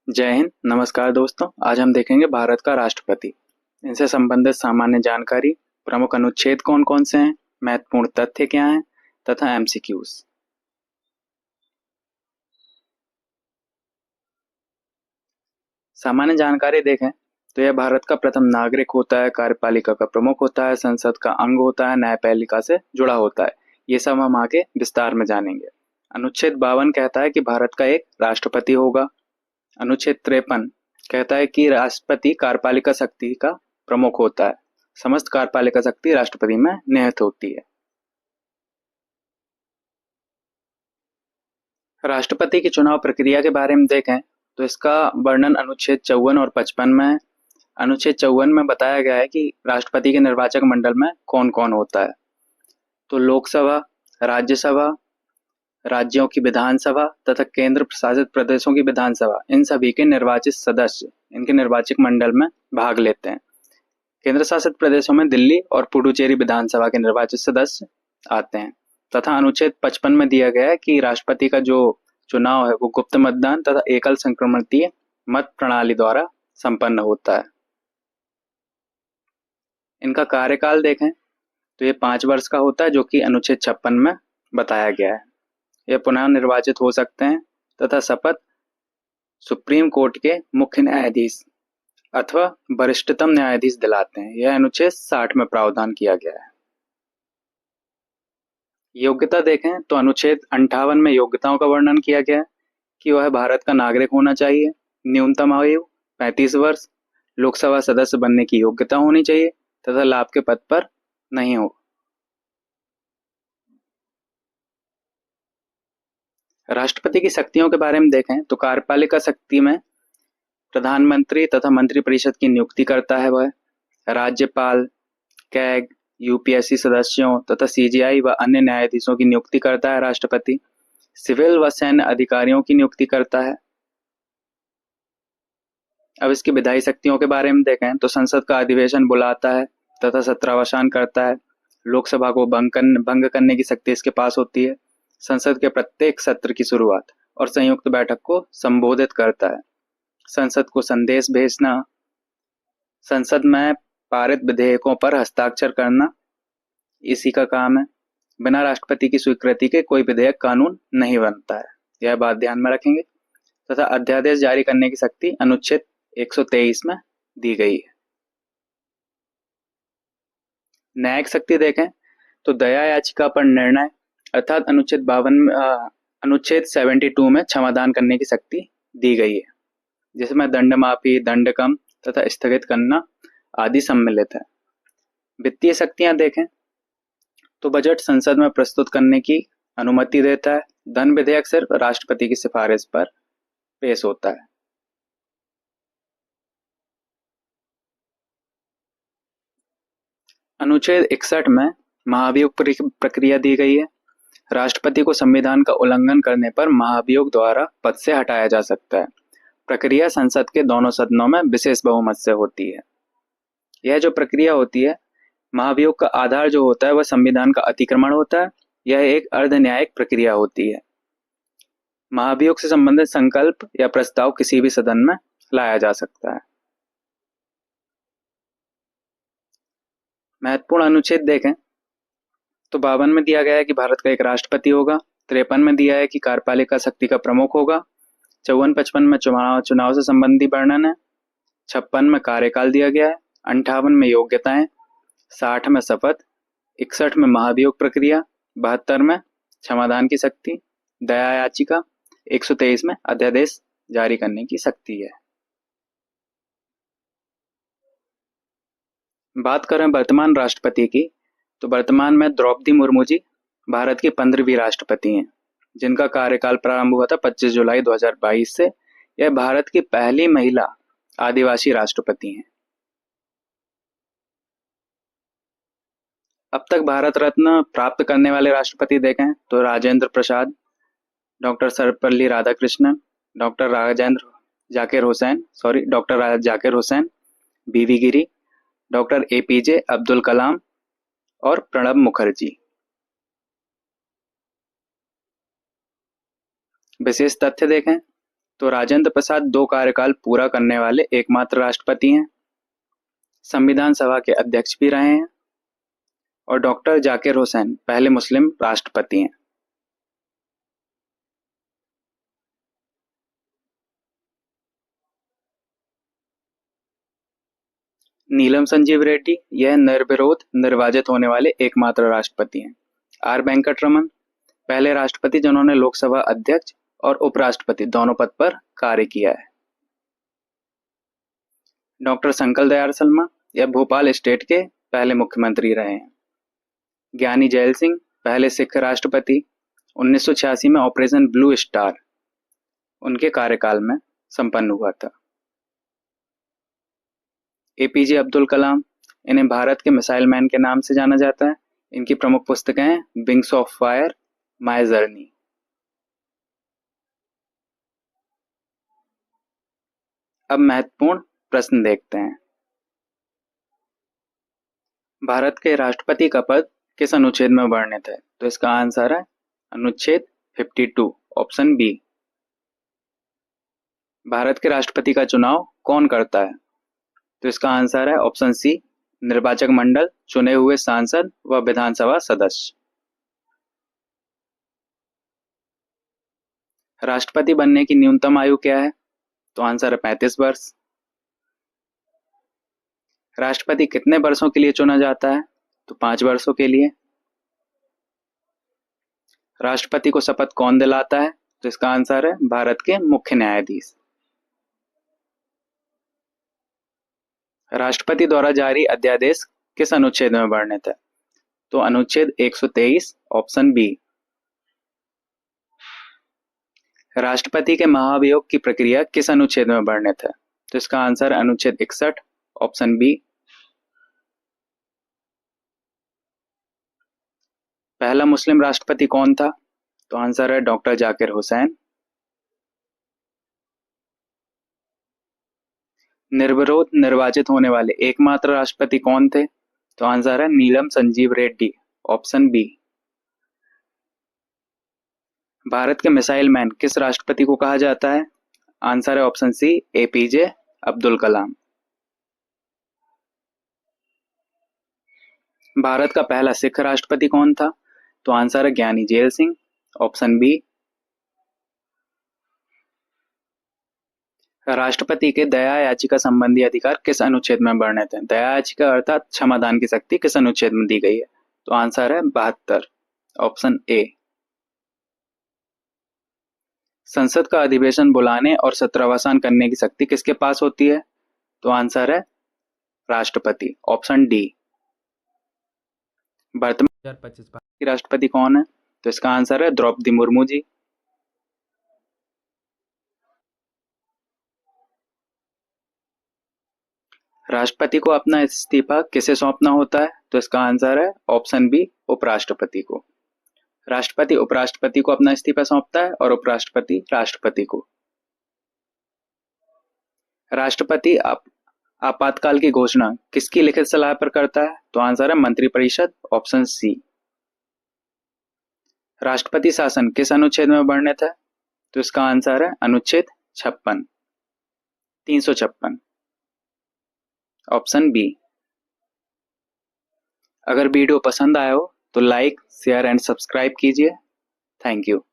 जय हिंद, नमस्कार दोस्तों। आज हम देखेंगे भारत का राष्ट्रपति, इनसे संबंधित सामान्य जानकारी, प्रमुख अनुच्छेद कौन-कौन से हैं, महत्वपूर्ण तथ्य क्या हैं तथा एमसीक्यूज। सामान्य जानकारी देखें तो यह भारत का प्रथम नागरिक होता है, कार्यपालिका का प्रमुख होता है, संसद का अंग होता है, न्यायपालिका से जुड़ा होता है। ये सब हम आगे विस्तार में जानेंगे। अनुच्छेद 52 कहता है कि भारत का एक राष्ट्रपति होगा। अनुच्छेद 53 कहता है कि राष्ट्रपति कार्यपालिका शक्ति का प्रमुख होता है। समस्त कार्यपालिका शक्ति राष्ट्रपति में निहित होती है। राष्ट्रपति की चुनाव प्रक्रिया के बारे में देखें तो इसका वर्णन अनुच्छेद 54 और 55 में है। अनुच्छेद 54 में बताया गया है कि राष्ट्रपति के निर्वाचक मंडल में कौन कौन होता है। तो लोकसभा, राज्यसभा, राज्यों की विधानसभा तथा केंद्र प्रशासित प्रदेशों की विधानसभा, इन सभी के निर्वाचित सदस्य इनके निर्वाचक मंडल में भाग लेते हैं। केंद्र शासित प्रदेशों में दिल्ली और पुडुचेरी विधानसभा के निर्वाचित सदस्य आते हैं। तथा अनुच्छेद 55 में दिया गया है कि राष्ट्रपति का जो चुनाव है वो गुप्त मतदान तथा एकल संक्रमणीय मत प्रणाली द्वारा संपन्न होता है। इनका कार्यकाल देखें तो ये 5 वर्ष का होता है, जो कि अनुच्छेद 56 में बताया गया है। ये पुनः निर्वाचित हो सकते हैं तथा शपथ सुप्रीम कोर्ट के मुख्य न्यायाधीश अथवा वरिष्ठतम न्यायाधीश दिलाते हैं। यह अनुच्छेद 60 में प्रावधान किया गया है। योग्यता देखें तो अनुच्छेद 58 में योग्यताओं का वर्णन किया गया है कि वह भारत का नागरिक होना चाहिए, न्यूनतम आयु 35 वर्ष, लोकसभा सदस्य बनने की योग्यता होनी चाहिए तथा लाभ के पद पर नहीं हो। राष्ट्रपति की शक्तियों के बारे में देखें तो कार्यपालिका शक्ति में प्रधानमंत्री तथा मंत्रिपरिषद की नियुक्ति करता है वह। राज्यपाल, कैग, यूपीएससी सदस्यों तथा सीजीआई व अन्य न्यायाधीशों की नियुक्ति करता है राष्ट्रपति। सिविल व सैन्य अधिकारियों की नियुक्ति करता है। अब इसकी विधायी शक्तियों के बारे में देखें तो संसद का अधिवेशन बुलाता है तथा सत्रावसान करता है। लोकसभा को भंग करने की शक्ति इसके पास होती है। संसद के प्रत्येक सत्र की शुरुआत और संयुक्त बैठक को संबोधित करता है। संसद को संदेश भेजना, संसद में पारित विधेयकों पर हस्ताक्षर करना इसी का काम है। बिना राष्ट्रपति की स्वीकृति के कोई विधेयक कानून नहीं बनता है, यह बात ध्यान में रखेंगे। तथा अध्यादेश जारी करने की शक्ति अनुच्छेद 123 में दी गई है। न्यायिक शक्ति देखें तो दया याचिका पर निर्णय अर्थात अनुच्छेद 72 में क्षमादान करने की शक्ति दी गई है, जिसमें दंड माफी, दंड कम तथा स्थगित करना आदि सम्मिलित है। वित्तीय शक्तियां देखें तो बजट संसद में प्रस्तुत करने की अनुमति देता है। धन विधेयक सिर्फ राष्ट्रपति की सिफारिश पर पेश होता है। अनुच्छेद 61 में महाभियोग प्रक्रिया दी गई है। राष्ट्रपति को संविधान का उल्लंघन करने पर महाभियोग द्वारा पद से हटाया जा सकता है। प्रक्रिया संसद के दोनों सदनों में विशेष बहुमत से होती है। यह जो प्रक्रिया होती है, महाभियोग का आधार जो होता है वह संविधान का अतिक्रमण होता है। यह एक अर्ध न्यायिक प्रक्रिया होती है। महाभियोग से संबंधित संकल्प या प्रस्ताव किसी भी सदन में लाया जा सकता है। महत्वपूर्ण अनुच्छेद देखें तो 52 में दिया गया है कि भारत का एक राष्ट्रपति होगा। 53 में दिया है कि कार्यपालिका शक्ति का प्रमुख होगा। 54-55 में चुनाव से संबंधी वर्णन है। 56 में कार्यकाल दिया गया है। 58 में योग्यताएं, 60 में शपथ, 61 में महाभियोग प्रक्रिया, 72 में क्षमादान की शक्ति, दया याचिका, 123 में अध्यादेश जारी करने की शक्ति है। बात करें वर्तमान राष्ट्रपति की तो वर्तमान में द्रौपदी मुर्मू जी भारत की 15वीं राष्ट्रपति हैं, जिनका कार्यकाल प्रारंभ हुआ था 25 जुलाई 2022 से। यह भारत की पहली महिला आदिवासी राष्ट्रपति हैं। अब तक भारत रत्न प्राप्त करने वाले राष्ट्रपति देखें तो राजेंद्र प्रसाद, डॉक्टर सर्वपल्ली राधाकृष्णन, डॉक्टर राजा जाकिर हुसैन, बीवी गिरी, डॉक्टर एपीजे अब्दुल कलाम और प्रणब मुखर्जी। विशेष तथ्य देखें तो राजेंद्र प्रसाद 2 कार्यकाल पूरा करने वाले एकमात्र राष्ट्रपति हैं। संविधान सभा के अध्यक्ष भी रहे हैं। और डॉक्टर जाकिर हुसैन पहले मुस्लिम राष्ट्रपति हैं। नीलम संजीव रेड्डी यह निर्विरोध निर्वाचित होने वाले एकमात्र राष्ट्रपति हैं। आर वेंकटरमन पहले राष्ट्रपति जिन्होंने लोकसभा अध्यक्ष और उपराष्ट्रपति दोनों पद पर कार्य किया है। डॉक्टर शंकर दयाल शर्मा यह भोपाल स्टेट के पहले मुख्यमंत्री रहे हैं। ज्ञानी जैल सिंह पहले सिख राष्ट्रपति, 1986 में ऑपरेशन ब्लू स्टार उनके कार्यकाल में संपन्न हुआ था। एपीजे अब्दुल कलाम इन्हें भारत के मिसाइल मैन के नाम से जाना जाता है। इनकी प्रमुख पुस्तकें हैं wings of fire, my journey. अब महत्वपूर्ण प्रश्न देखते हैं। भारत के राष्ट्रपति का पद किस अनुच्छेद में वर्णित है? तो इसका आंसर है अनुच्छेद 52 ऑप्शन बी। भारत के राष्ट्रपति का चुनाव कौन करता है? तो इसका आंसर है ऑप्शन सी, निर्वाचक मंडल, चुने हुए सांसद व विधानसभा सदस्य। राष्ट्रपति बनने की न्यूनतम आयु क्या है? तो आंसर है 35 वर्ष। राष्ट्रपति कितने वर्षों के लिए चुना जाता है? तो 5 वर्षों के लिए। राष्ट्रपति को शपथ कौन दिलाता है? तो इसका आंसर है भारत के मुख्य न्यायाधीश। राष्ट्रपति द्वारा जारी अध्यादेश किस अनुच्छेद में वर्णित है? तो अनुच्छेद 123 ऑप्शन बी। राष्ट्रपति के महाभियोग की प्रक्रिया किस अनुच्छेद में वर्णित है? तो इसका आंसर अनुच्छेद 61 ऑप्शन बी। पहला मुस्लिम राष्ट्रपति कौन था? तो आंसर है डॉक्टर जाकिर हुसैन। निर्विरोध निर्वाचित होने वाले एकमात्र राष्ट्रपति कौन थे? तो आंसर है नीलम संजीव रेड्डी ऑप्शन बी। भारत के मिसाइल मैन किस राष्ट्रपति को कहा जाता है? आंसर है option C, APJ Abdul Kalam. Bharat का पहला सिख राष्ट्रपति कौन था? तो आंसर है ज्ञानी जैल सिंह ऑप्शन बी। राष्ट्रपति के दया याचिका संबंधी अधिकार किस अनुच्छेद में वर्णित है? दया याचिका अर्थात क्षमादान की शक्ति किस अनुच्छेद में दी गई है? तो आंसर है 72 ऑप्शन ए। संसद का अधिवेशन बुलाने और सत्रावसान करने की शक्ति किसके पास होती है? तो आंसर है राष्ट्रपति ऑप्शन डी। वर्तमान 2025 भारत की राष्ट्रपति कौन है? तो इसका आंसर है द्रौपदी मुर्मू जी। राष्ट्रपति को अपना इस्तीफा किसे सौंपना होता है? तो इसका आंसर है ऑप्शन बी, उपराष्ट्रपति को। राष्ट्रपति उपराष्ट्रपति को अपना इस्तीफा सौंपता है और उपराष्ट्रपति राष्ट्रपति को। राष्ट्रपति आपातकाल की घोषणा किसकी लिखित सलाह पर करता है? तो आंसर है मंत्रिपरिषद ऑप्शन सी। राष्ट्रपति शासन किस अनुच्छेद में वर्णित है? तो इसका आंसर है अनुच्छेद 56 356 ऑप्शन बी। अगर वीडियो पसंद आया हो तो लाइक, शेयर एंड सब्सक्राइब कीजिए। Thank you.